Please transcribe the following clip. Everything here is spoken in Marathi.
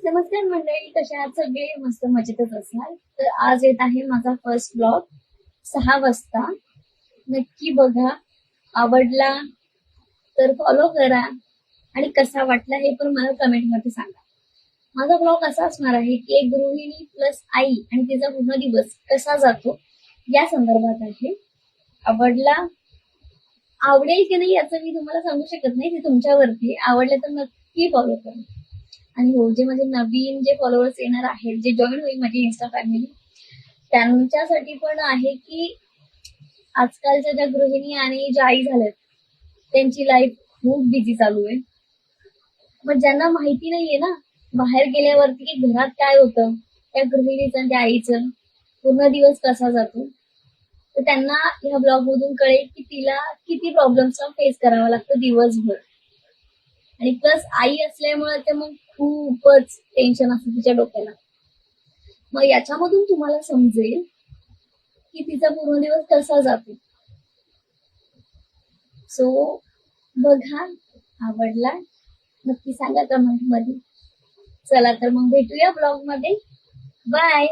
नमस्कार मंडळी, कशा आहात सगळे? मस्त मजेतच असणार. तर आज येत आहे माझा फर्स्ट ब्लॉग 6 वाजता. नक्की बघा. आवडला तर फॉलो करा आणि कसा वाटला हे पण मला कमेंट मध्ये सांगा. माझा ब्लॉग असा असणार आहे की एक गृहिणी प्लस आई आणि तिचा पूर्ण दिवस कसा जातो या संदर्भात आहे. आवडला आवडेल की नाही याचं मी तुम्हाला सांगू शकत नाही, ते तुमच्यावरती. आवडलं तर नक्की फॉलो करा. आणि हो, जे माझे नवीन जे फॉलोअर्स येणार आहेत, जे जॉईन होईल माझी इन्स्टा फॅमिली, त्यांच्यासाठी पण आहे की आजकालच्या ज्या गृहिणी आणि ज्या आई झाल्यात त्यांची लाईफ खूप बिझी चालू आहे. मग ज्यांना माहिती नाहीये ना बाहेर गेल्यावरती की घरात काय होतं, त्या गृहिणीचं आणि त्या आईचं पूर्ण दिवस कसा जातो, तर त्यांना ह्या ब्लॉग मधून कळेल की तिला किती प्रॉब्लेम्सचा फेस करावा लागतो दिवसभर. आणि प्लस आई असल्यामुळे ते मग खूपच टेन्शन असतं तिच्या डोक्याला. मग याच्यामधून तुम्हाला समजेल की तिचा पूर्ण दिवस कसा जातो. सो बघा, आवडला नक्की सांगा कमेंट मध्ये. चला तर मग भेटूया ब्लॉग मध्ये. बाय.